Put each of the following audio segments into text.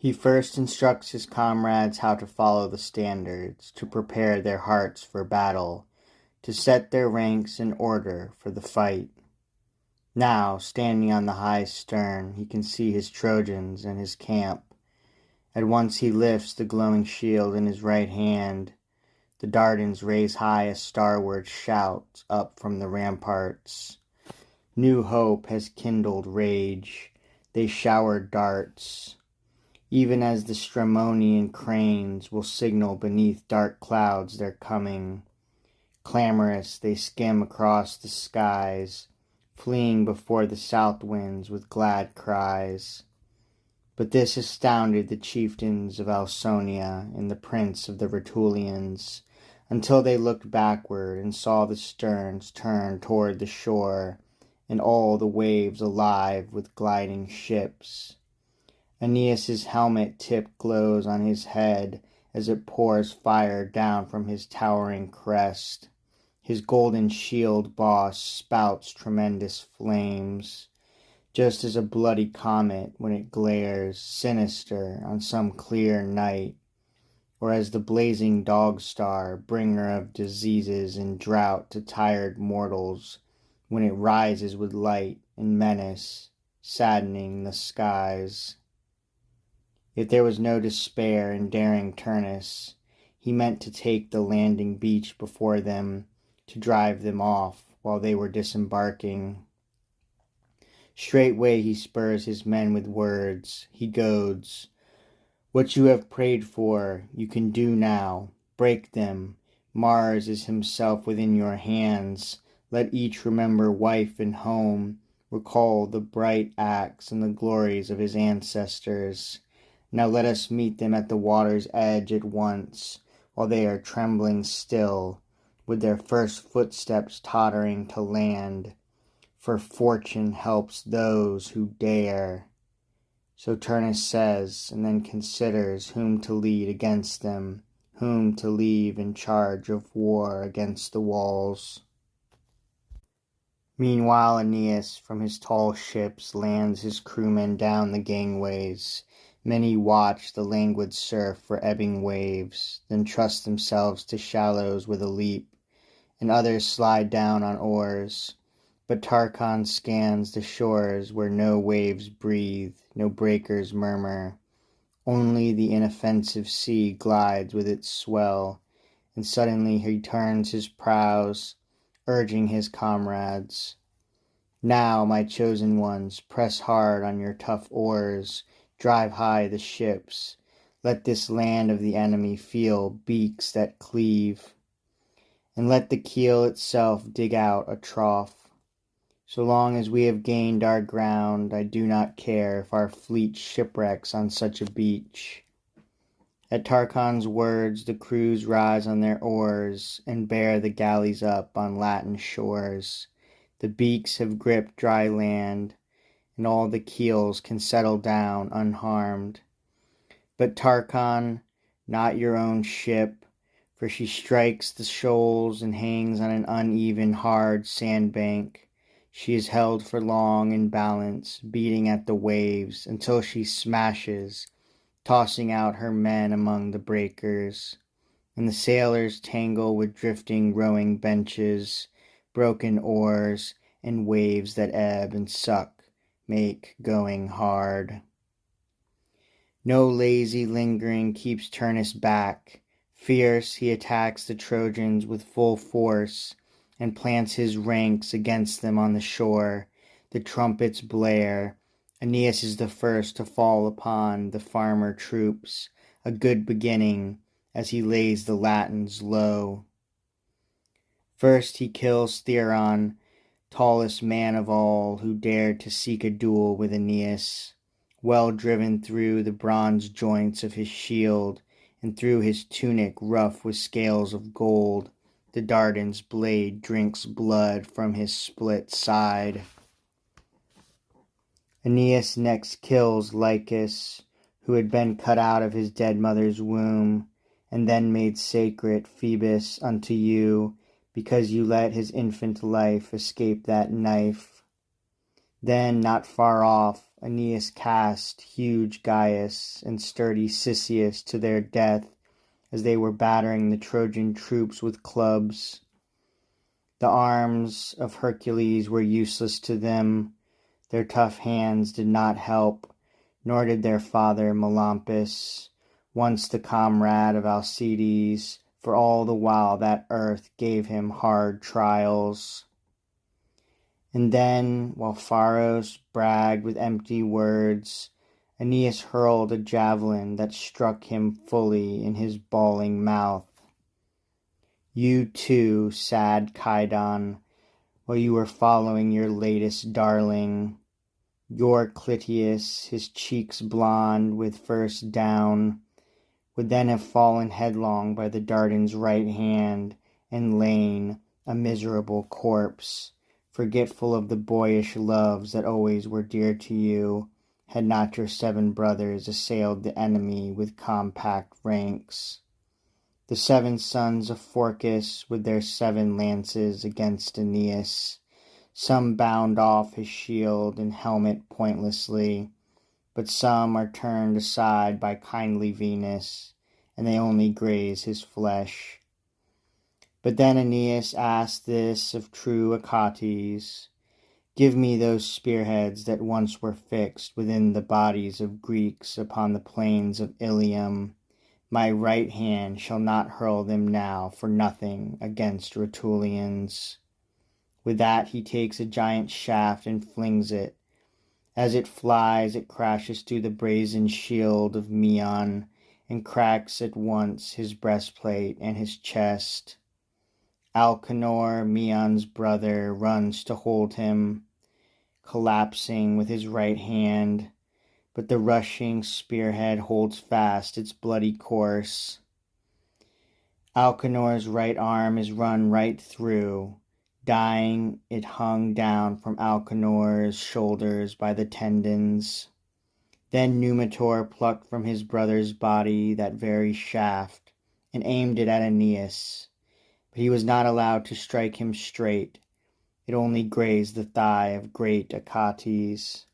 He first instructs his comrades how to follow the standards, to prepare their hearts for battle, to set their ranks in order for the fight. Now, standing on the high stern, he can see his Trojans and his camp. At once he lifts the glowing shield in his right hand. The Dardans raise high a starward shout up from the ramparts. New hope has kindled rage. They shower darts. Even as the Stramonian cranes will signal beneath dark clouds their coming. Clamorous they skim across the skies, fleeing before the south winds with glad cries. But this astounded the chieftains of Ausonia and the prince of the Rutulians, until they looked backward and saw the sterns turn toward the shore, and all the waves alive with gliding ships. Aeneas's helmet tip glows on his head as it pours fire down from his towering crest. His golden shield boss spouts tremendous flames, just as a bloody comet when it glares sinister on some clear night, or as the blazing dog star, bringer of diseases and drought to tired mortals, when it rises with light and menace, saddening the skies. Yet there was no despair in daring Turnus. He meant to take the landing beach before them, to drive them off while they were disembarking. Straightway he spurs his men with words. He goads, "What you have prayed for, you can do now. Break them. Mars is himself within your hands. Let each remember wife and home, recall the bright acts and the glories of his ancestors. Now let us meet them at the water's edge at once, while they are trembling still, with their first footsteps tottering to land. For fortune helps those who dare." So Turnus says, and then considers whom to lead against them, whom to leave in charge of war against the walls. Meanwhile Aeneas from his tall ships lands his crewmen down the gangways. Many watch the languid surf for ebbing waves, then trust themselves to shallows with a leap, and others slide down on oars. But Tarchon scans the shores where no waves breathe, no breakers murmur. Only the inoffensive sea glides with its swell, and suddenly he turns his prows, urging his comrades. "Now, my chosen ones, press hard on your tough oars, drive high the ships. Let this land of the enemy feel beaks that cleave, and let the keel itself dig out a trough. So long as we have gained our ground, I do not care if our fleet shipwrecks on such a beach." At Tarchon's words the crews rise on their oars and bear the galleys up on Latin shores. The beaks have gripped dry land, and all the keels can settle down unharmed. But Tarchon, not your own ship, for she strikes the shoals and hangs on an uneven, hard sandbank. She is held for long in balance, beating at the waves until she smashes, tossing out her men among the breakers. And the sailors tangle with drifting rowing benches, broken oars, and waves that ebb and suck, make going hard. No lazy lingering keeps Turnus back. Fierce he attacks the Trojans with full force, and plants his ranks against them on the shore. The trumpets blare. Aeneas is the first to fall upon the farmer troops, a good beginning, as he lays the Latins low. First he kills Theron, tallest man of all, who dared to seek a duel with Aeneas. Well driven through the bronze joints of his shield, and through his tunic rough with scales of gold, the Dardan's blade drinks blood from his split side. Aeneas next kills Lycus, who had been cut out of his dead mother's womb, and then made sacred Phoebus unto you, because you let his infant life escape that knife. Then, not far off, Aeneas cast huge Gyas and sturdy Cisseus to their death as they were battering the Trojan troops with clubs. The arms of Hercules were useless to them. Their tough hands did not help, nor did their father Melampus, once the comrade of Alcides, for all the while that earth gave him hard trials. And then, while Pharos bragged with empty words, Aeneas hurled a javelin that struck him fully in his bawling mouth. You too, sad Cydon, while you were following your latest darling, your Clytius, his cheeks blond with first down, would then have fallen headlong by the Dardan's right hand and lain, a miserable corpse, forgetful of the boyish loves that always were dear to you, had not your 7 brothers assailed the enemy with compact ranks. The 7 sons of Phorcys with their 7 lances against Aeneas. Some bound off his shield and helmet pointlessly, but some are turned aside by kindly Venus, and they only graze his flesh. But then Aeneas asked this of true Achates, give me those spearheads that once were fixed within the bodies of Greeks upon the plains of Ilium. My right hand shall not hurl them now for nothing against Rutulians. With that he takes a giant shaft and flings it. As it flies, it crashes through the brazen shield of Maon, and cracks at once his breastplate and his chest. Alcanor, Maon's brother, runs to hold him, collapsing with his right hand, but the rushing spearhead holds fast its bloody course. Alcanor's right arm is run right through. Dying, it hung down from Alcanor's shoulders by the tendons. Then Numitor plucked from his brother's body that very shaft, and aimed it at Aeneas. But he was not allowed to strike him straight. It only grazed the thigh of great Achates.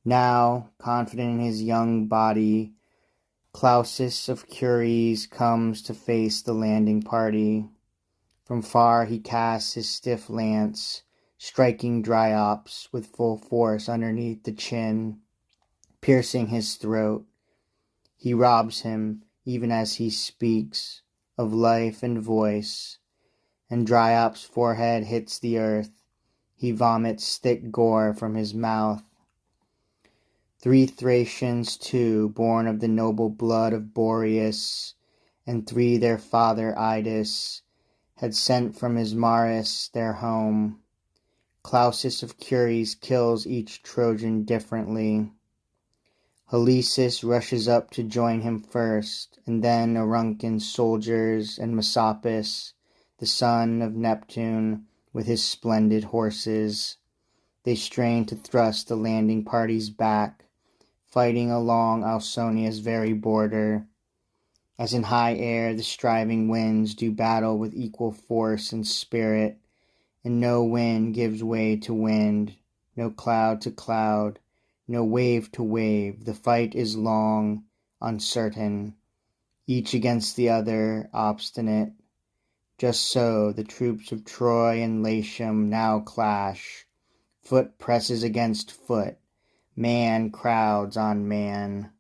Now, confident in his young body, Clausus of Cures comes to face the landing party. From far he casts his stiff lance, striking Dryops with full force underneath the chin, piercing his throat. He robs him, even as he speaks, of life and voice, and Dryops' forehead hits the earth. He vomits thick gore from his mouth. 3 Thracians too, born of the noble blood of Boreas, and 3 their father Idas, had sent from Ismarus their home. Clausus of Cures kills each Trojan differently. Halesus rushes up to join him first, and then Auruncan's soldiers and Messapus, the son of Neptune, with his splendid horses. They strain to thrust the landing parties back, fighting along Ausonia's very border. As in high air the striving winds do battle with equal force and spirit, and no wind gives way to wind, no cloud to cloud, no wave to wave. The fight is long, uncertain, each against the other, obstinate. Just so the troops of Troy and Latium now clash. Foot presses against foot, man crowds on man.